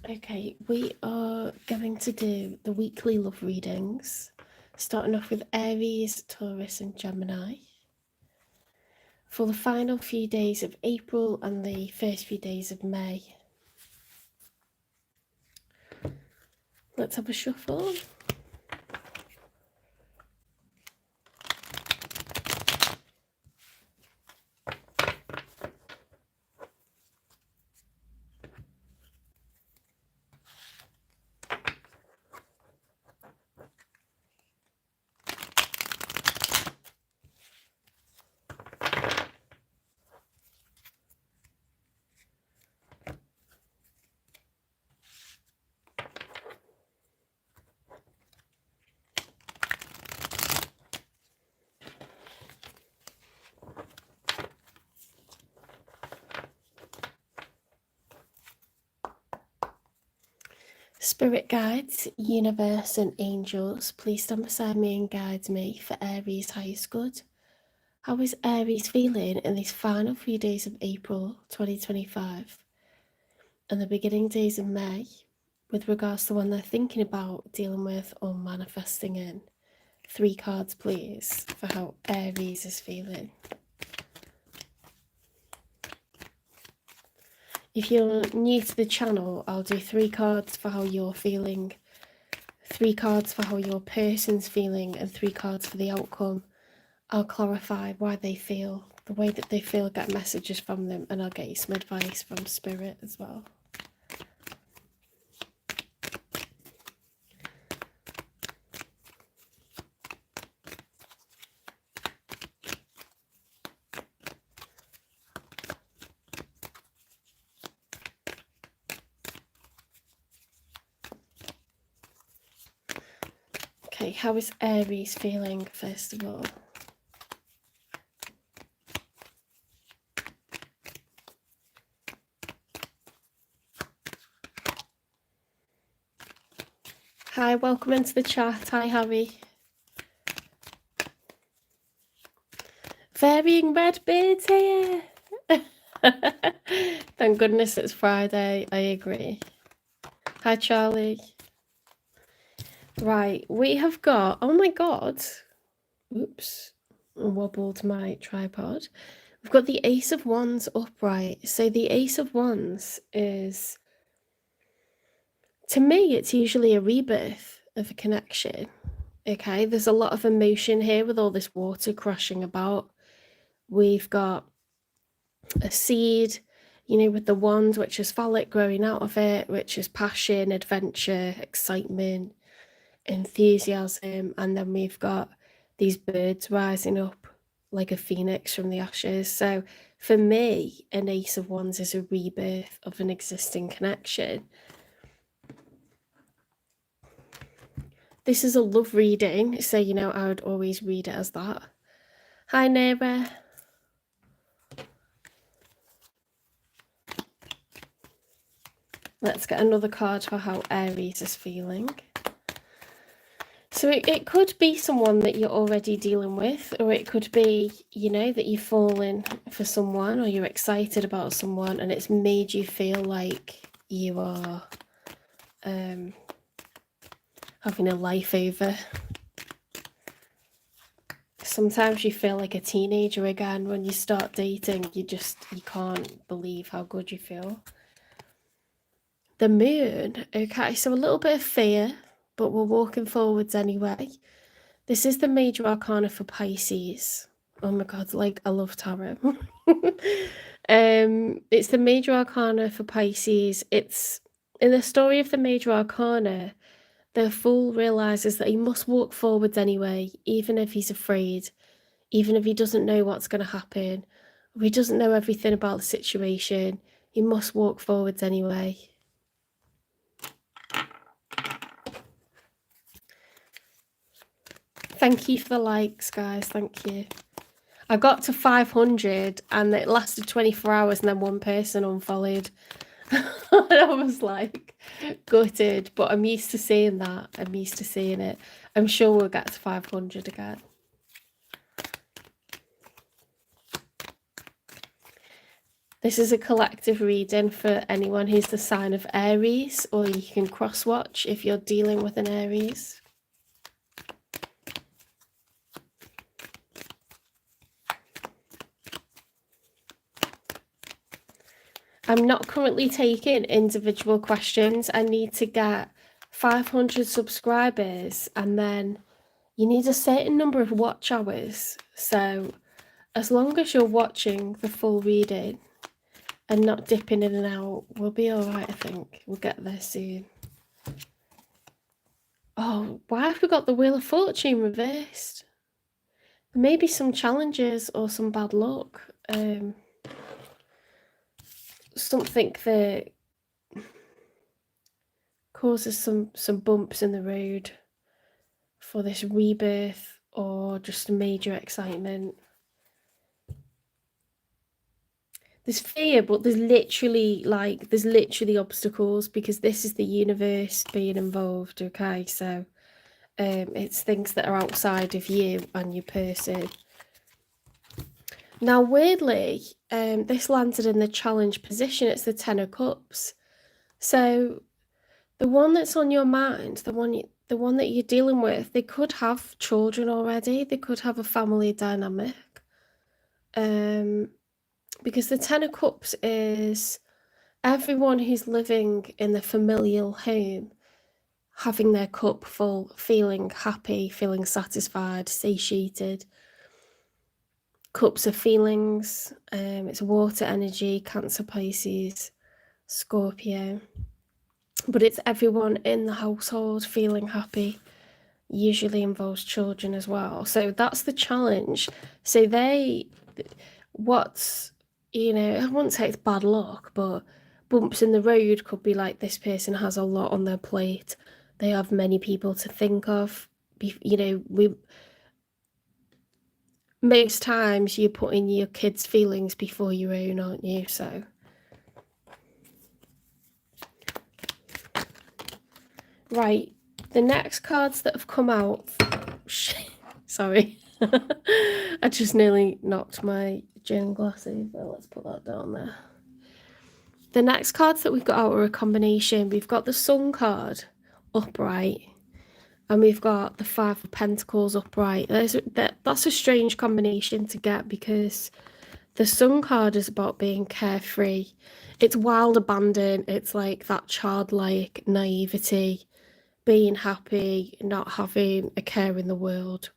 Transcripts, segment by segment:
Okay, we are going to do the weekly love readings, starting off with Aries, Taurus and Gemini, for the final few days of April and the first few days of May. Let's have a shuffle. Spirit guides, universe and angels, please stand beside me and guide me for Aries' highest good. How is Aries feeling in these final few days of April 2025 and the beginning days of May with regards to when they're thinking about, dealing with or manifesting in? 3 cards please for how Aries is feeling. If you're new to the channel, I'll do 3 cards for how you're feeling, 3 cards for how your person's feeling, and 3 cards for the outcome. I'll clarify why they feel the way that they feel, get messages from them, and I'll get you some advice from Spirit as well. Okay, how is Aries feeling first of all? Hi, welcome into the chat. Hi, Harry. Varying red beards here. Thank goodness it's Friday. I agree. Hi, Charlie. Right, we have got, oh my god, oops, wobbled my tripod. We've got the Ace of Wands upright. So the Ace of Wands is, to me, it's usually a rebirth of a connection. Okay, there's a lot of emotion here with all this water crashing about. We've got a seed, you know, with the wand, which is phallic growing out of it, which is passion, adventure, excitement, enthusiasm, and then we've got these birds rising up like a phoenix from the ashes. So for me, an Ace of Wands is a rebirth of an existing connection. This is a love reading, so you know I would always read it as that. Hi, Nera. Let's get another card for how Aries is feeling. So it could be someone that you're already dealing with, or it could be, you know, that you've fallen for someone or you're excited about someone and it's made you feel like you are having a life over. Sometimes you feel like a teenager again when you start dating. You can't believe how good you feel. The moon, okay, so a little bit of fear, but we're walking forwards anyway. This is the major arcana for Pisces. Oh my god, like I love tarot. It's the major arcana for Pisces. It's in the story of the major arcana, the fool realizes that he must walk forwards anyway, even if he's afraid, even if he doesn't know what's going to happen, or he doesn't know everything about the situation. He must walk forwards anyway. Thank you for the likes, guys. Thank you. I got to 500 and it lasted 24 hours and then one person unfollowed. I was like gutted, but I'm used to seeing that. I'm used to seeing it. I'm sure we'll get to 500 again. This is a collective reading for anyone who's the sign of Aries, or you can cross-watch if you're dealing with an Aries. I'm not currently taking individual questions. I need to get 500 subscribers, and then you need a certain number of watch hours. So as long as you're watching the full reading and not dipping in and out, we'll be all right, I think. We'll get there soon. Oh, why have we got the Wheel of Fortune reversed? Maybe some challenges or some bad luck. Something that causes some bumps in the road for this rebirth, or just major excitement. There's fear, but there's literally obstacles, because this is the universe being involved, okay? So it's things that are outside of you and your person. Now, weirdly, this landed in the challenge position. It's the Ten of Cups. So the one that's on your mind, the one that you're dealing with, they could have children already. They could have a family dynamic. Because the Ten of Cups is everyone who's living in the familial home having their cup full, feeling happy, feeling satisfied, satiated. Cups of feelings. It's water energy, Cancer, Pisces, Scorpio. But it's everyone in the household feeling happy. Usually involves children as well. So that's the challenge. So what's, I wouldn't say it's bad luck, but bumps in the road could be like, this person has a lot on their plate. They have many people to think of. Most times you're putting your kids' feelings before your own, aren't you? So right, the next cards that have come out, sorry, I just nearly knocked my gin glass over. Let's put that down there. The next cards that we've got out are a combination. We've got the Sun card upright, and we've got the Five of Pentacles upright. That's a strange combination to get, because the Sun card is about being carefree. It's wild abandon. It's like that childlike naivety, being happy, not having a care in the world.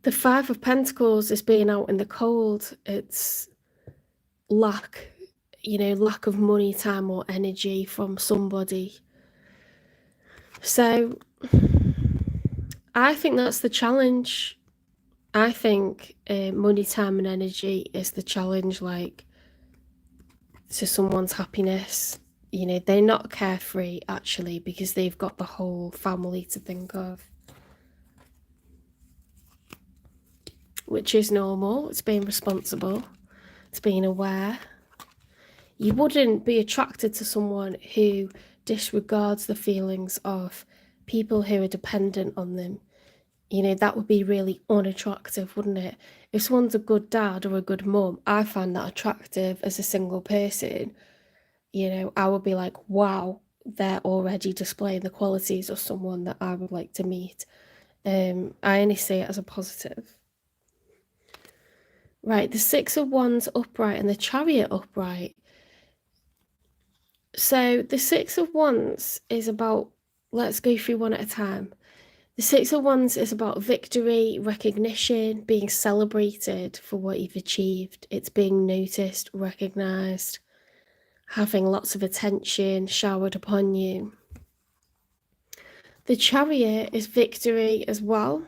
The Five of Pentacles is being out in the cold. It's lack of money, time, or energy from somebody. So I think that's the challenge. I think money, time, and energy is the challenge, like, to someone's happiness. They're not carefree, actually, because they've got the whole family to think of. Which is normal. It's being responsible. It's being aware. You wouldn't be attracted to someone who disregards the feelings of people who are dependent on them. That would be really unattractive, wouldn't it? If someone's a good dad or a good mum, I find that attractive as a single person. I would be like, wow, they're already displaying the qualities of someone that I would like to meet. I only see it as a positive. Right, the Six of Wands upright and the Chariot upright. So the Six of Wands is about, let's go through one at a time. The Six of Wands is about victory, recognition, being celebrated for what you've achieved. It's being noticed, recognized, having lots of attention showered upon you. The Chariot is victory as well.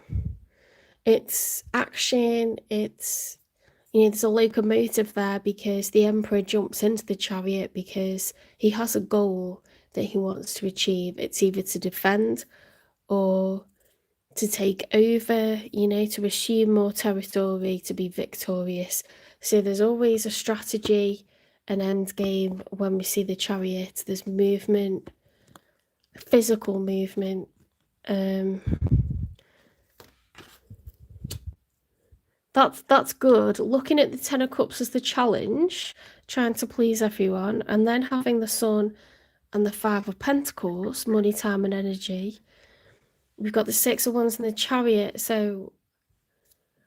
It's action, it's, there's a locomotive there, because the Emperor jumps into the Chariot because he has a goal that he wants to achieve. It's either to defend or to take over, to assume more territory, to be victorious. So there's always a strategy, an end game. When we see the Chariot, there's movement, physical movement, That's good. Looking at the Ten of Cups as the challenge, trying to please everyone, and then having the Sun and the Five of Pentacles, money, time, and energy. We've got the Six of Wands and the Chariot. So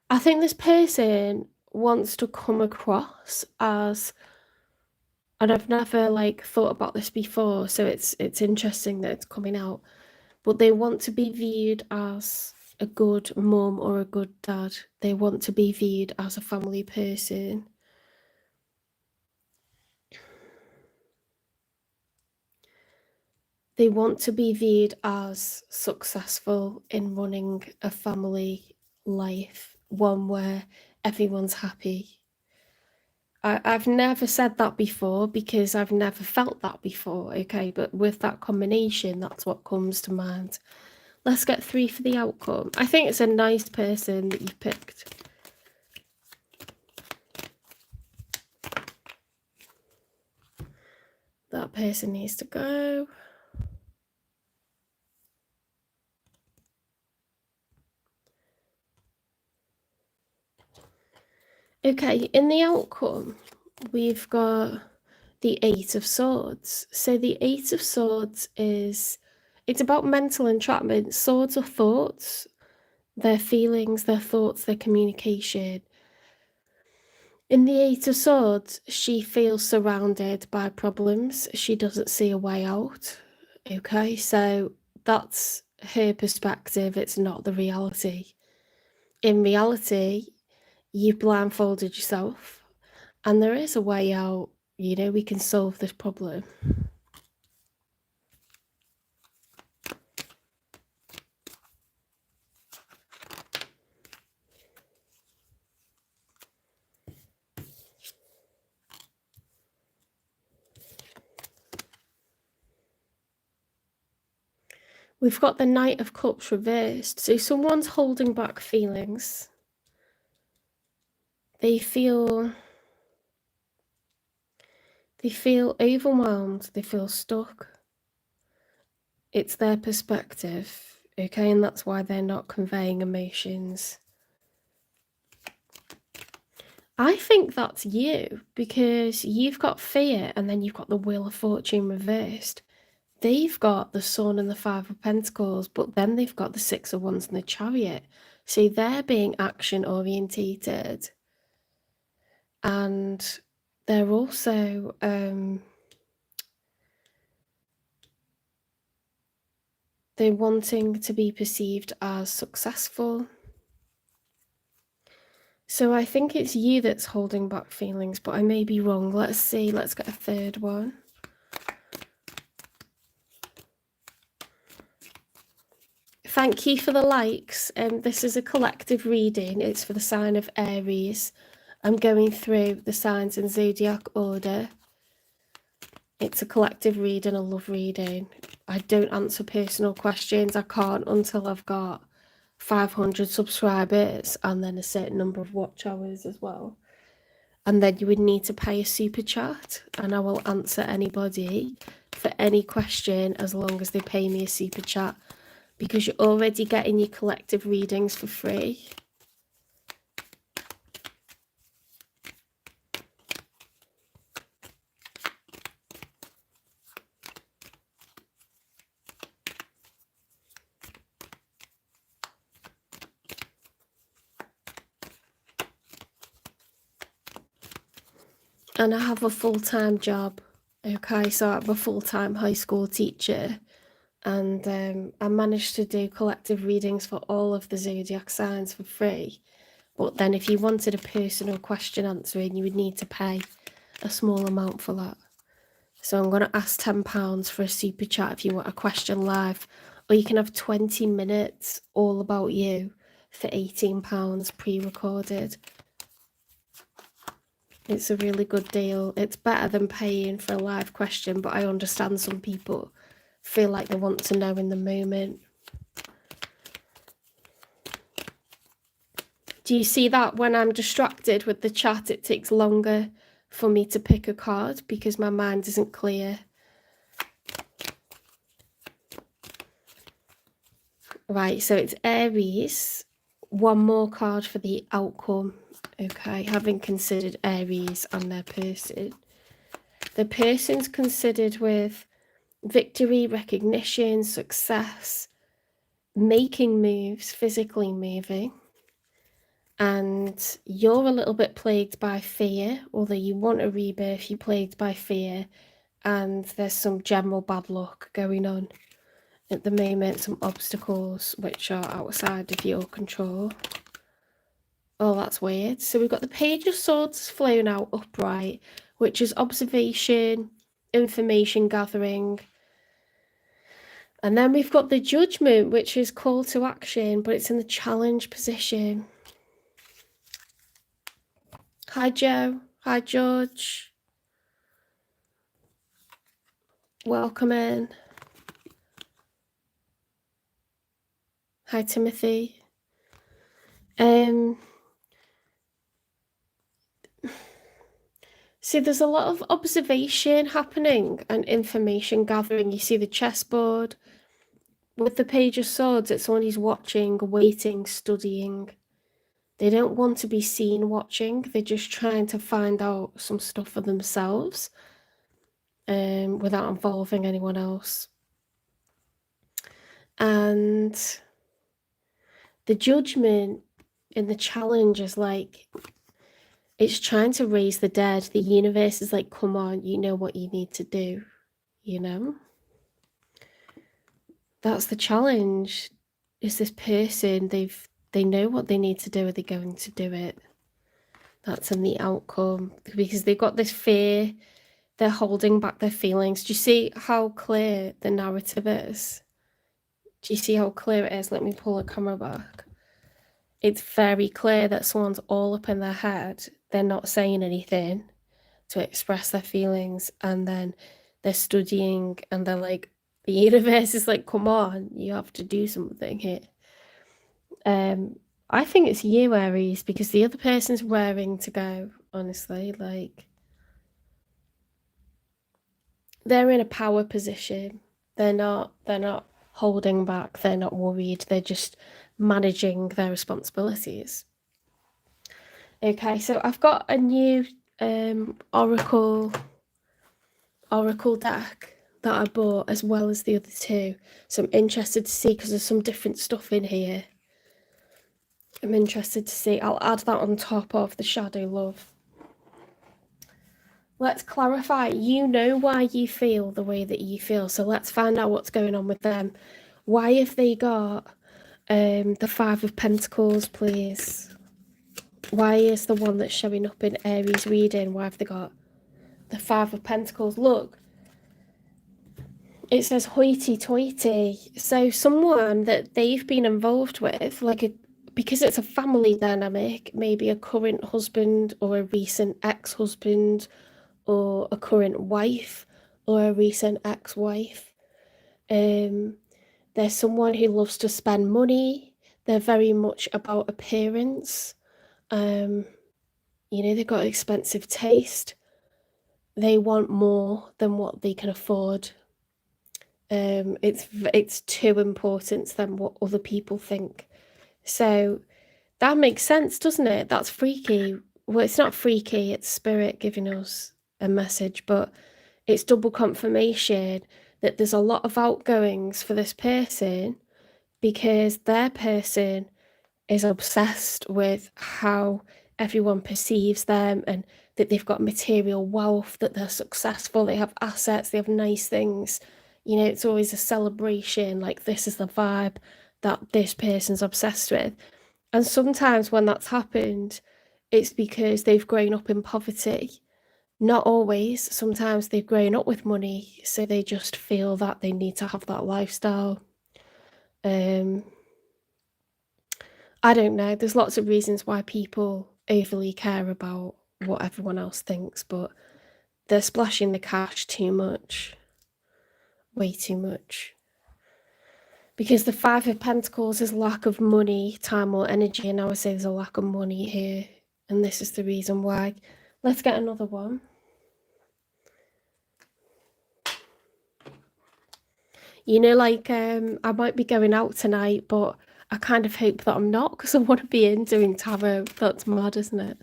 I think this person wants to come across as, and I've never like thought about this before, so it's interesting that it's coming out, but they want to be viewed as a good mum or a good dad. They want to be viewed as a family person. They want to be viewed as successful in running a family life, one where everyone's happy. I've never said that before because I've never felt that before, okay? But with that combination, that's what comes to mind. Let's get 3 for the outcome. I think it's a nice person that you've picked. That person needs to go. Okay, in the outcome, we've got the Eight of Swords. So the Eight of Swords is, it's about mental entrapment. Swords are thoughts, their feelings, their thoughts, their communication. In the Eight of Swords, she feels surrounded by problems. She doesn't see a way out. Okay, so that's her perspective. It's not the reality. In reality, you've blindfolded yourself and there is a way out. You know, we can solve this problem. We've got the Knight of Cups reversed. So someone's holding back feelings. They feel overwhelmed. They feel stuck. It's their perspective, okay? And that's why they're not conveying emotions. I think that's you, because you've got fear and then you've got the Wheel of Fortune reversed. They've got the Sun and the Five of Pentacles, but then they've got the Six of Wands and the Chariot. So they're being action orientated. And they're also they're wanting to be perceived as successful. So I think it's you that's holding back feelings, but I may be wrong. Let's see. Let's get a third one. Thank you for the likes. This is a collective reading. It's for the sign of Aries. I'm going through the signs in zodiac order. It's a collective reading. I love reading. I don't answer personal questions. I can't until I've got 500 subscribers and then a certain number of watch hours as well. And then you would need to pay a super chat, and I will answer anybody for any question as long as they pay me a super chat, because you're already getting your collective readings for free. And I have a full-time job, okay? So I'm a full-time high school teacher, and I managed to do collective readings for all of the zodiac signs for free. But then if you wanted a personal question answering, you would need to pay a small amount for that. So I'm going to ask £10 for a super chat if you want a question live, or you can have 20 minutes all about you for £18 pre-recorded. It's a really good deal. It's better than paying for a live question, but I understand some people feel like they want to know in the moment. Do you see that when I'm distracted with the chat, it takes longer for me to pick a card because my mind isn't clear? Right, so it's Aries one more card for the outcome. Okay, having considered Aries and their person. The person's considered with victory, recognition, success, making moves, physically moving. And you're a little bit plagued by fear, although you want a rebirth, you're plagued by fear, and there's some general bad luck going on at the moment, some obstacles which are outside of your control. Oh, that's weird. So we've got the Page of Swords flowing out upright, which is observation, information gathering. And then we've got the Judgment, which is call to action, but it's in the challenge position. Hi, Joe. Hi, George. Welcome in. Hi, Timothy. See, there's a lot of observation happening and information gathering. You see the chessboard. With the Page of Swords, it's someone who's watching, waiting, studying. They don't want to be seen watching. They're just trying to find out some stuff for themselves without involving anyone else. And the Judgment in the challenge is like, it's trying to raise the dead. The universe is like, come on, you know what you need to do, you know? That's the challenge. Is this person, they know what they need to do, are they going to do it? That's in the outcome, because they've got this fear, they're holding back their feelings. Do you see how clear the narrative is? Do you see how clear it is? Let me pull the camera back. It's very clear that someone's all up in their head. They're not saying anything to express their feelings, and then they're studying, and they're like, the universe is like, come on, you have to do something here. I think it's you, Aries, because the other person's raring to go, honestly. Like, they're in a power position. They're not holding back, they're not worried, they're just managing their responsibilities. Okay, so I've got a new oracle deck that I bought, as well as the other two, so I'm interested to see, because there's some different stuff in here. I'm interested to see. I'll add that on top of the Shadow Love. Let's clarify. You know why you feel the way that you feel, so let's find out what's going on with them. Why have they got the Five of Pentacles, please? Why is the one that's showing up in Aries reading, why have they got the Five of Pentacles? Look, it says hoity-toity. So someone that they've been involved with, like because it's a family dynamic, maybe a current husband or a recent ex-husband, or a current wife or a recent ex-wife. There's someone who loves to spend money. They're very much about appearance. You know, they've got expensive taste. They want more than what they can afford. It's too important to them what other people think. So that makes sense, doesn't it? That's freaky. Well, it's not freaky, it's spirit giving us a message, but it's double confirmation that there's a lot of outgoings for this person, because their person is obsessed with how everyone perceives them, and that they've got material wealth, that they're successful, they have assets, they have nice things. You know, it's always a celebration, like this is the vibe that this person's obsessed with. And sometimes when that's happened, it's because they've grown up in poverty. Not always. Sometimes they've grown up with money, so they just feel that they need to have that lifestyle. I don't know. There's lots of reasons why people overly care about what everyone else thinks, but they're splashing the cash too much. Way too much. Because the Five of Pentacles is lack of money, time, or energy, and I would say there's a lack of money here, and this is the reason why. Let's get another one. You know, like, I might be going out tonight, but I kind of hope that I'm not, because I want to be in doing tarot. That's mad, isn't it?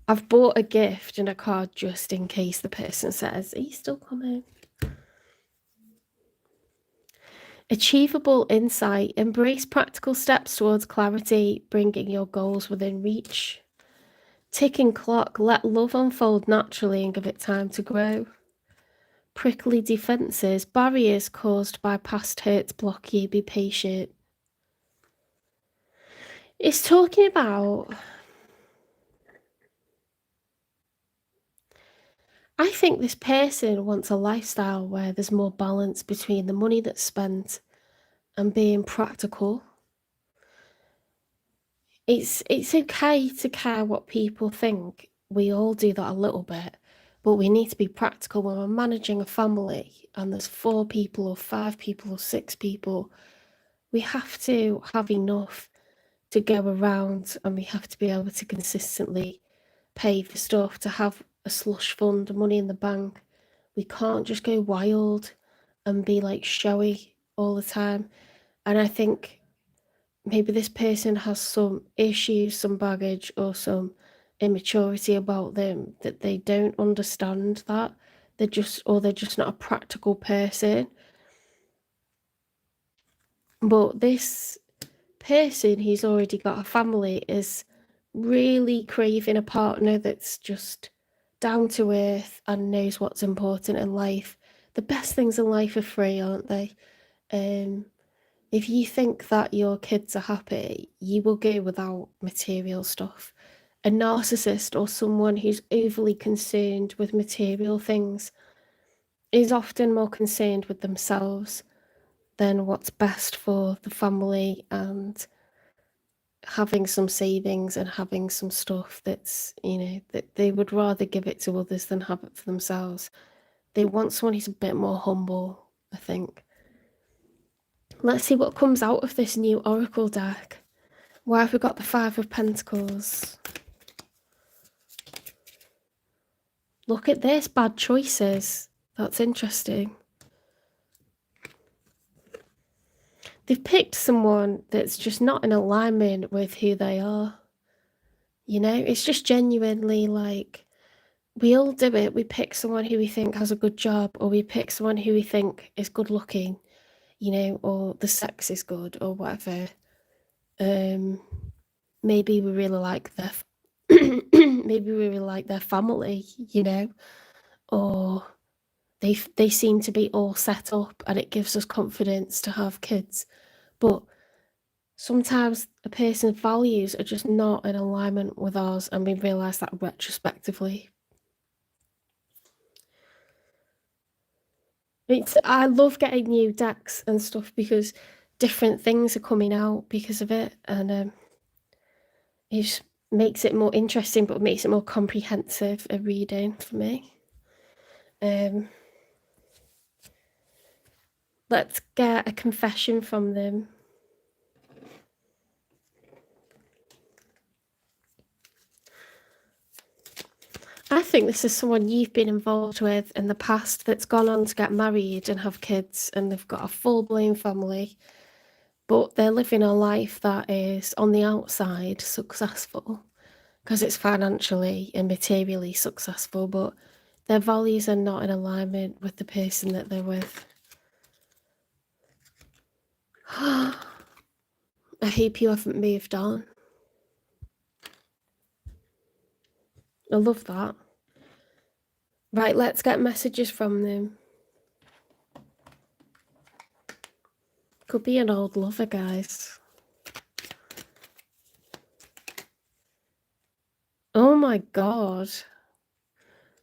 I've bought a gift and a card just in case the person says, are you still coming? Achievable insight. Embrace practical steps towards clarity, bringing your goals within reach. Ticking clock. Let love unfold naturally and give it time to grow. Prickly defenses. Barriers caused by past hurts block you. Be patient. It's talking about... I think this person wants a lifestyle where there's more balance between the money that's spent and being practical. It's okay to care what people think. We all do that a little bit, but we need to be practical when we're managing a family and there's 4 people or 5 people or 6 people. We have to have enough to go around, and we have to be able to consistently pay for stuff, to have a slush fund, money in the bank. We can't just go wild and be like showy all the time. And I think maybe this person has some issues, some baggage, or some immaturity about them, that they don't understand that. They're just not a practical person. But this person who's already got a family is really craving a partner that's just down to earth and knows what's important in life. The best things in life are free, aren't they? If you think that your kids are happy, you will go without material stuff. A narcissist or someone who's overly concerned with material things is often more concerned with themselves than what's best for the family, and having some savings and having some stuff that's, that they would rather give it to others than have it for themselves. They want someone who's a bit more humble, I think. Let's see what comes out of this new Oracle deck. Why have we got the 5 of Pentacles? Look at this, bad choices. That's interesting. They've picked someone that's just not in alignment with who they are. It's just genuinely like, we all do it. We pick someone who we think has a good job, or we pick someone who we think is good looking, or the sex is good, or whatever. Maybe we really like their maybe we really like their family, or they seem to be all set up and it gives us confidence to have kids. But sometimes a person's values are just not in alignment with ours, and we realise that retrospectively. I love getting new decks and stuff because different things are coming out because of it, and it just makes it more interesting, but makes it more comprehensive a reading for me. Let's get a confession from them. I think this is someone you've been involved with in the past that's gone on to get married and have kids, and they've got a full-blown family, but they're living a life that is on the outside successful because it's financially and materially successful, but their values are not in alignment with the person that they're with. I hope you haven't moved on. I love that. Right, let's get messages from them. Could be an old lover, guys. Oh my god.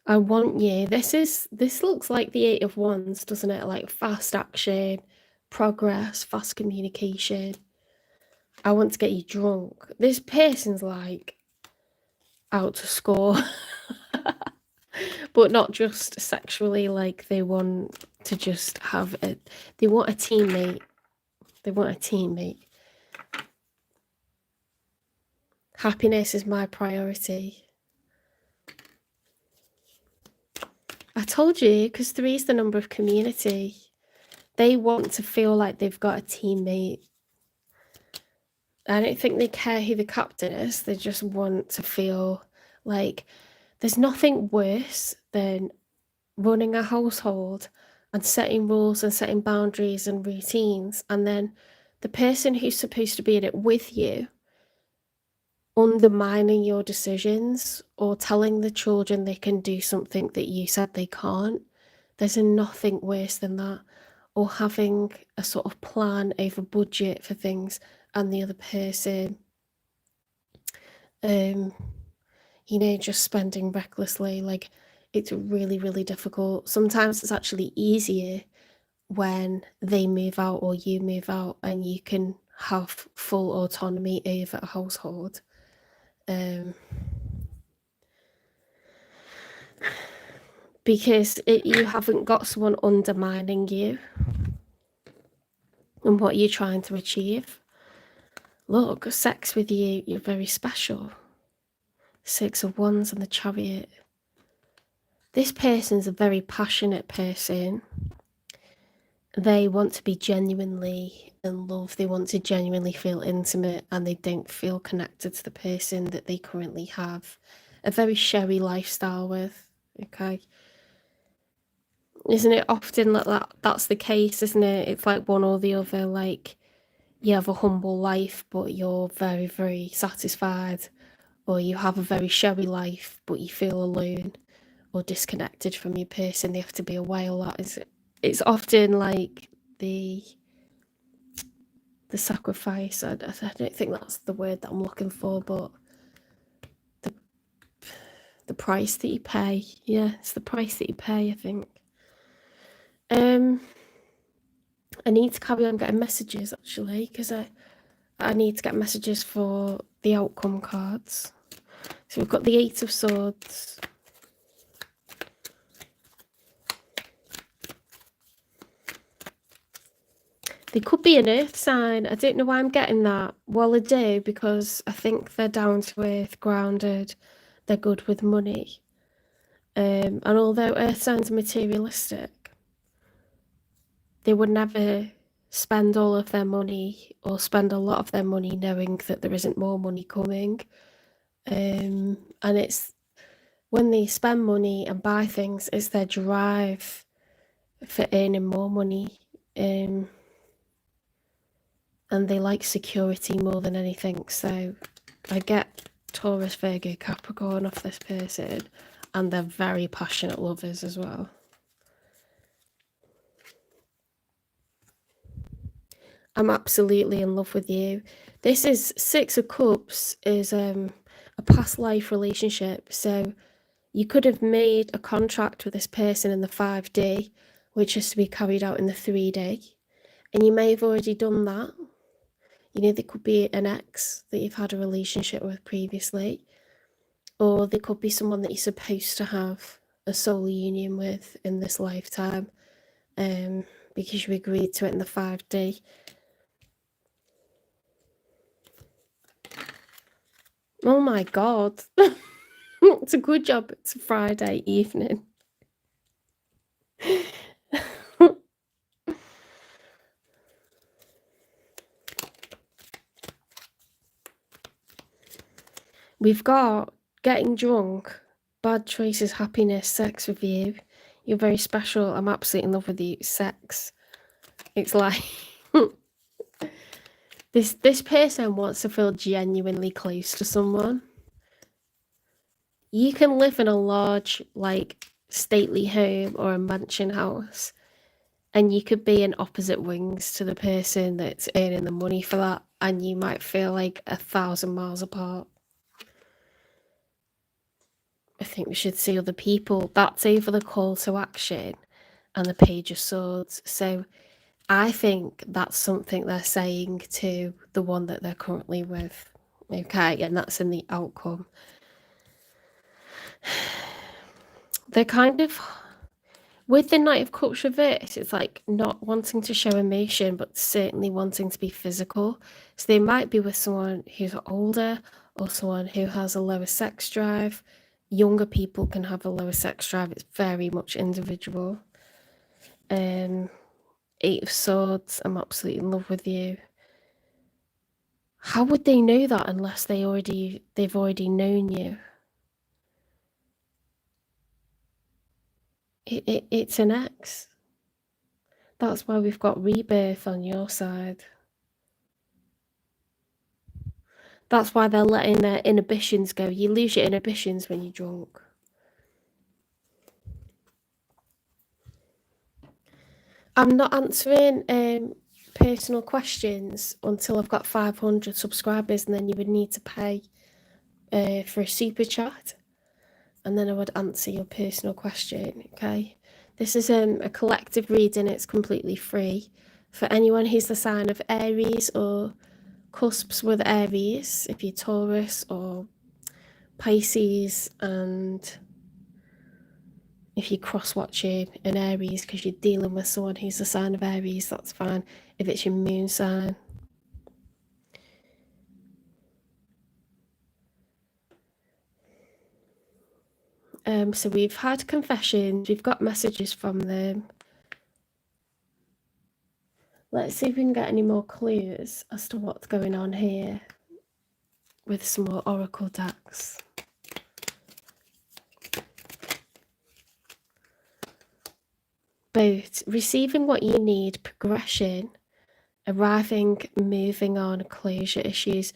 I want you. This looks like the 8 of Wands, doesn't it? Like fast action, progress, fast communication. I want to get you drunk. This person's like out to score. But not just sexually, like they want to just have they want a teammate. They want a teammate. Happiness is my priority. I told you, because 3 is the number of community. They want to feel like they've got a teammate. I don't think they care who the captain is. They just want to feel like there's nothing worse than running a household and setting rules and setting boundaries and routines, and then the person who's supposed to be in it with you undermining your decisions or telling the children they can do something that you said they can't. There's nothing worse than that. Or having a sort of plan over budget for things and the other person, just spending recklessly. Like, it's really, really difficult. Sometimes it's actually easier when they move out or you move out and you can have full autonomy over a household. Because you haven't got someone undermining you and what you're trying to achieve. Look, sex with you, you're very special. 6 of Wands and the Chariot. This person's a very passionate person. They want to be genuinely in love. They want to genuinely feel intimate, and they don't feel connected to the person that they currently have a very showy lifestyle with. Okay. Isn't it often like that? That's the case, isn't it? It's like one or the other. Like, you have a humble life, but you're very, very satisfied. Or you have a very showy life, but you feel alone or disconnected from your person. They have to be away a lot. It's often like the sacrifice. I don't think that's the word that I'm looking for, but the price that you pay. Yeah, it's the price that you pay, I think. I need to carry on getting messages, actually, because I need to get messages for the outcome cards. So we've got the 8 of Swords. They could be an earth sign. I don't know why I'm getting that. Well, I do, because I think they're down to earth, grounded. They're good with money. And although earth signs are materialistic, they would never spend all of their money or spend a lot of their money knowing that there isn't more money coming. And it's when they spend money and buy things, it's their drive for earning more money. And they like security more than anything. So I get Taurus, Virgo, Capricorn off this person, and they're very passionate lovers as well. I'm absolutely in love with you. This is 6 of Cups, is a past life relationship. So you could have made a contract with this person in the 5D, which is to be carried out in the 3D. And you may have already done that. There could be an ex that you've had a relationship with previously, or there could be someone that you're supposed to have a soul union with in this lifetime, because you agreed to it in the 5D. Oh my God. It's a good job it's a Friday evening. We've got getting drunk, bad choices, happiness, sex with you. You're very special. I'm absolutely in love with you. Sex. It's like this person wants to feel genuinely close to someone. You can live in a large, like, stately home or a mansion house, and you could be in opposite wings to the person that's earning the money for that, and you might feel like 1,000 miles apart. I think we should see other people. That's over the call to action and the Page of Swords. So I think that's something they're saying to the one that they're currently with. Okay, and that's in the outcome. They're kind of, with the Knight of Cups reversed, it's like not wanting to show emotion, but certainly wanting to be physical. So they might be with someone who's older or someone who has a lower sex drive. Younger people can have a lower sex drive. It's very much individual. 8 of Swords, I'm absolutely in love with you. How would they know that unless they've already known you? It's an ex. That's why we've got rebirth on your side. That's why they're letting their inhibitions go. You lose your inhibitions when you're drunk. I'm not answering personal questions until I've got 500 subscribers, and then you would need to pay for a super chat, and then I would answer your personal question, okay? This is a collective reading. It's completely free for anyone who's the sign of Aries or cusps with Aries, if you're Taurus or Pisces, and if you're cross-watching an Aries because you're dealing with someone who's the sign of Aries, that's fine. If it's your moon sign. So we've had confessions, we've got messages from them. Let's see if we can get any more clues as to what's going on here with some more oracle decks. Both receiving what you need, progression, arriving, moving on, closure issues.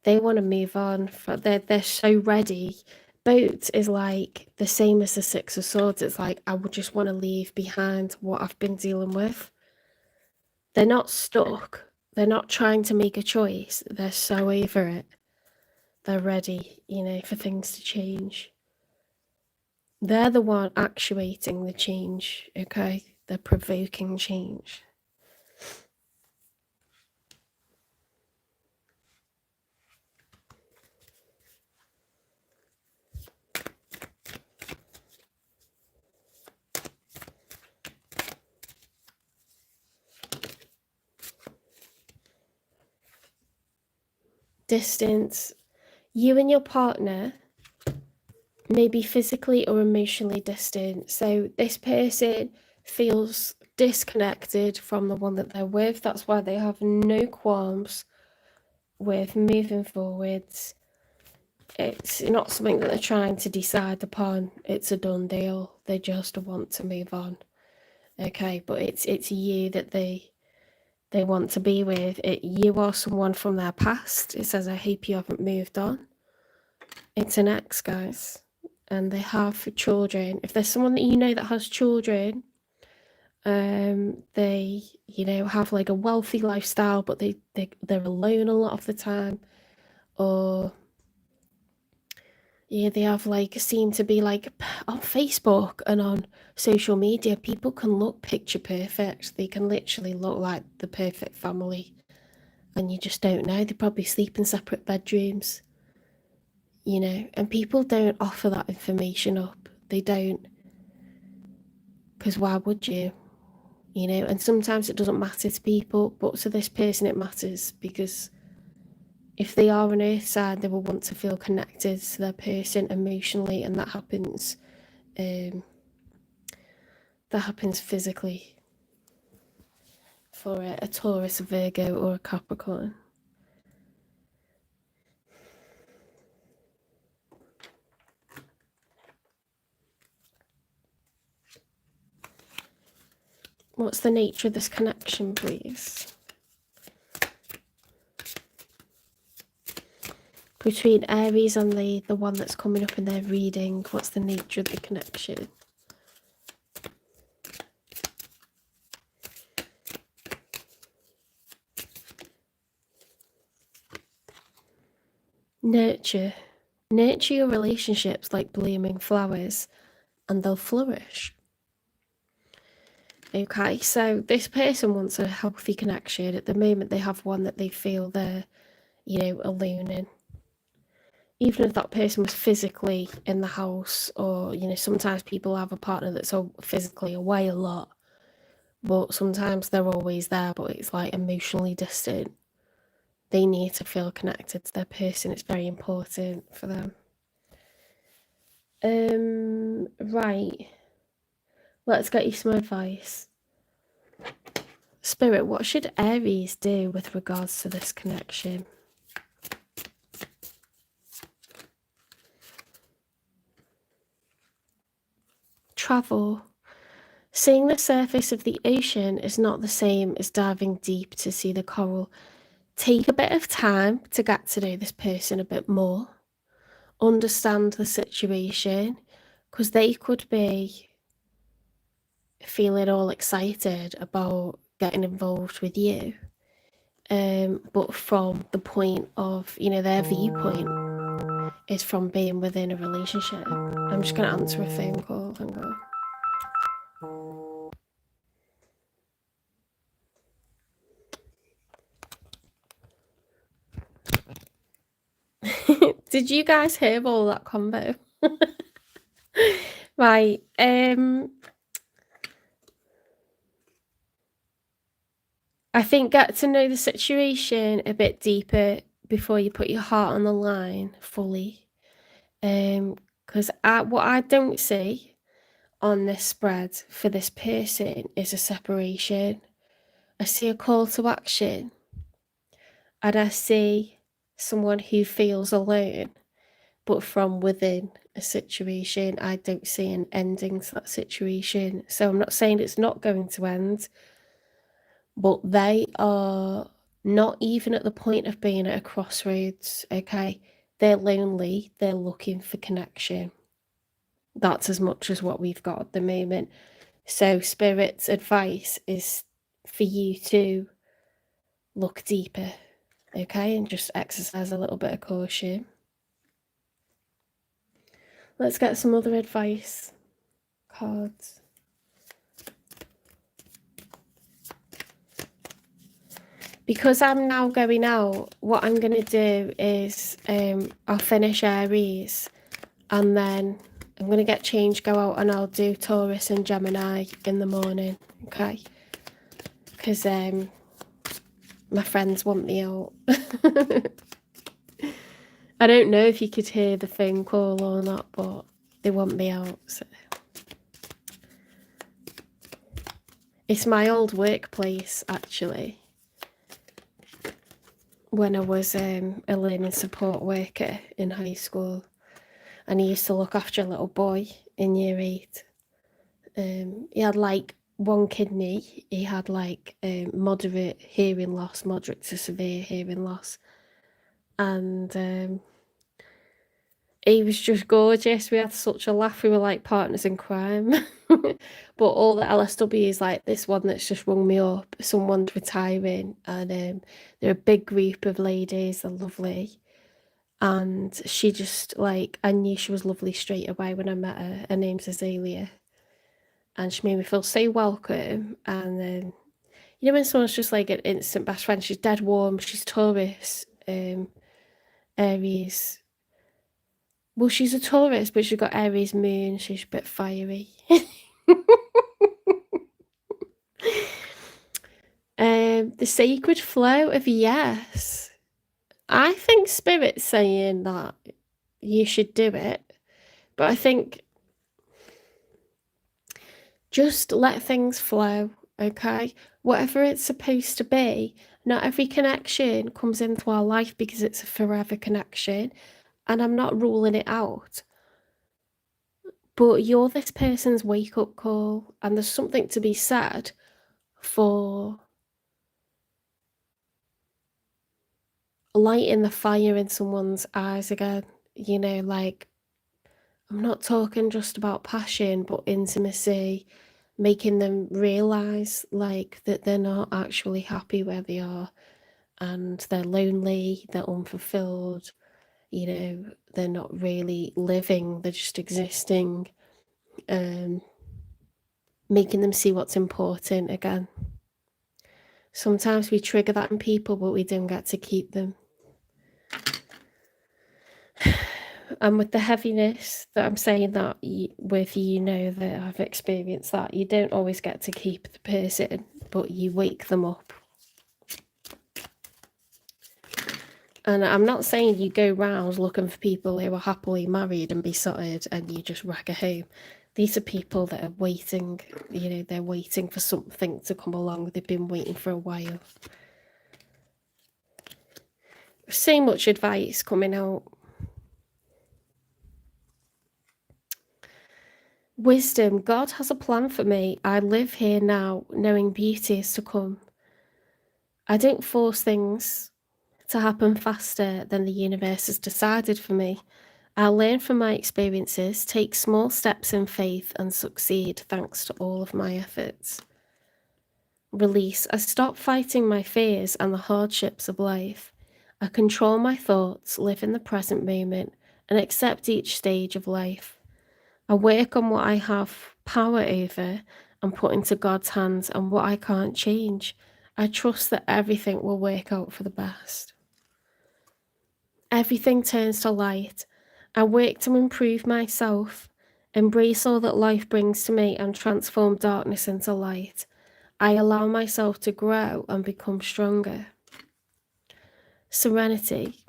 They want to move on. They're so ready. Boat is like the same as the Six of Swords. It's like, I would just want to leave behind what I've been dealing with. They're not stuck. They're not trying to make a choice. They're so over it. They're ready, for things to change. They're the one actuating the change, okay? They're provoking change. Distance. You and your partner may be physically or emotionally distant. So this person feels disconnected from the one that they're with. That's why they have no qualms with moving forwards. It's not something that they're trying to decide upon. It's a done deal. They just want to move on. Okay, but it's you that they want to be with. You are someone from their past. It says, I hope you haven't moved on. It's an ex, guys. And they have children. If there's someone that you know that has children, they, have like a wealthy lifestyle, but they're alone a lot of the time. Or yeah, they have seem to be on Facebook and on social media, people can look picture perfect. They can literally look like the perfect family. And you just don't know. They probably sleep in separate bedrooms. And people don't offer that information up. They don't. Because why would you? And sometimes it doesn't matter to people, but to this person it matters, because if they are on earth side, they will want to feel connected to their person emotionally, and that happens physically for a Taurus, a Virgo, or a Capricorn. What's the nature of this connection, please? Between Aries and the one that's coming up in their reading, what's the nature of the connection? Nurture. Nurture your relationships like blooming flowers, and they'll flourish. Okay, so this person wants a healthy connection. At the moment, they have one that they feel they're, alone in. Even if that person was physically in the house, or, sometimes people have a partner that's physically away a lot, but sometimes they're always there, but it's emotionally distant. They need to feel connected to their person. It's very important for them. Right. Let's get you some advice. Spirit, what should Aries do with regards to this connection? travel. Seeing the surface of the ocean is not the same as diving deep to see the coral. Take a bit of time to get to know this person a bit more. Understand the situation, because they could be feeling all excited about getting involved with you. But from the point of, their viewpoint is from being within a relationship. I'm just going to answer a phone call. Hang on. Did you guys hear all that combo? Right. I think get to know the situation a bit deeper before you put your heart on the line fully. Because what I don't see on this spread for this person is a separation. I see a call to action, and I see someone who feels alone, but from within a situation. I don't see an ending to that situation. So I'm not saying it's not going to end, but they are not even at the point of being at a crossroads, okay? They're lonely, they're looking for connection. That's as much as what we've got at the moment. So Spirit's advice is for you to look deeper, okay? And just exercise a little bit of caution. Let's get some other advice cards. Because I'm now going out, what I'm going to do is I'll finish Aries, and then I'm going to get changed, go out, and I'll do Taurus and Gemini in the morning, okay? Because my friends want me out. I don't know if you could hear the phone call or not, but they want me out. So. It's my old workplace, actually. When I was a learning support worker in high school, and I used to look after a little boy in year 8. He had like one kidney. He had like moderate hearing loss, moderate to severe hearing loss, and he was just gorgeous. We had such a laugh. We were like partners in crime. But all the LSWs, like this one that's just rung me up, someone's retiring, and they're a big group of ladies. They're lovely. And she just, like, I knew she was lovely straight away when I met her. Her name's Azalea. And she made me feel so welcome. And then, when someone's just like an instant best friend, she's dead warm. She's Taurus, Aries. Well, she's a Taurus, but she's got Aries moon. She's a bit fiery. The sacred flow of yes. I think Spirit's saying that you should do it. But I think just let things flow, okay? Whatever it's supposed to be. Not every connection comes into our life because it's a forever connection. And I'm not ruling it out. But you're this person's wake-up call. And there's something to be said for lighting the fire in someone's eyes again. Like, I'm not talking just about passion, but intimacy, making them realise, like, that they're not actually happy where they are, and they're lonely, they're unfulfilled, they're not really living, they're just existing, making them see what's important again. Sometimes we trigger that in people, but we don't get to keep them. And with the heaviness that I'm saying that with, that I've experienced that, you don't always get to keep the person, but you wake them up. And I'm not saying you go round looking for people who are happily married and besotted and you just wreck a home. These are people that are waiting, they're waiting for something to come along. They've been waiting for a while. So much advice coming out. Wisdom, God has a plan for me. I live here now, knowing beauty is to come. I don't force things to happen faster than the universe has decided for me. I'll learn from my experiences, take small steps in faith, and succeed thanks to all of my efforts. Release. I stop fighting my fears and the hardships of life. I control my thoughts, live in the present moment, and accept each stage of life. I work on what I have power over and put into God's hands and what I can't change. I trust that everything will work out for the best. Everything turns to light. I work to improve myself, embrace all that life brings to me, and transform darkness into light. I allow myself to grow and become stronger. Serenity.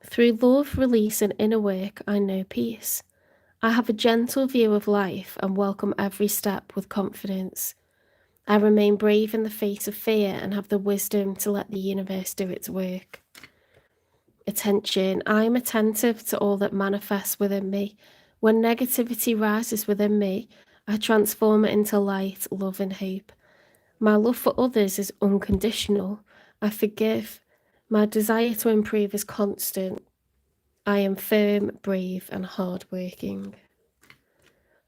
Through love, release, and inner work, I know peace. I have a gentle view of life and welcome every step with confidence. I remain brave in the face of fear and have the wisdom to let the universe do its work. Attention. I am attentive to all that manifests within me. When negativity rises within me, I transform it into light, love, and hope. My love for others is unconditional. I forgive. My desire to improve is constant. I am firm, brave, and hardworking.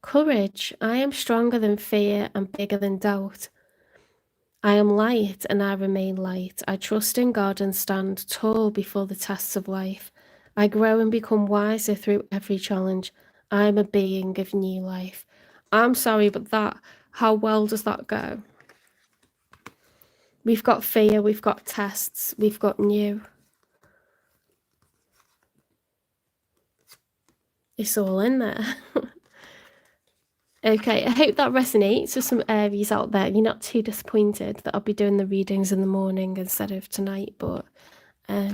Courage. I am stronger than fear and bigger than doubt. I am light and I remain light. I trust in God and stand tall before the tests of life. I grow and become wiser through every challenge. I am a being of new life. I'm sorry, but how well does that go? We've got fear, we've got tests, we've got new. It's all in there. Okay, I hope that resonates with some Aries out there. You're not too disappointed that I'll be doing the readings in the morning instead of tonight, but I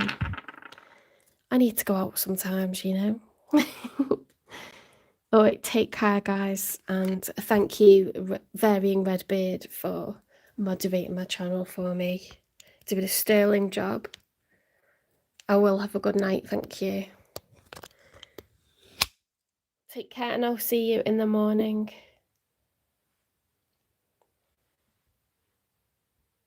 need to go out sometimes, you know. All right, take care, guys, and thank you, Varying Redbeard, for moderating my channel for me. Did a sterling job. I will have a good night, thank you. Take care, and I'll see you in the morning.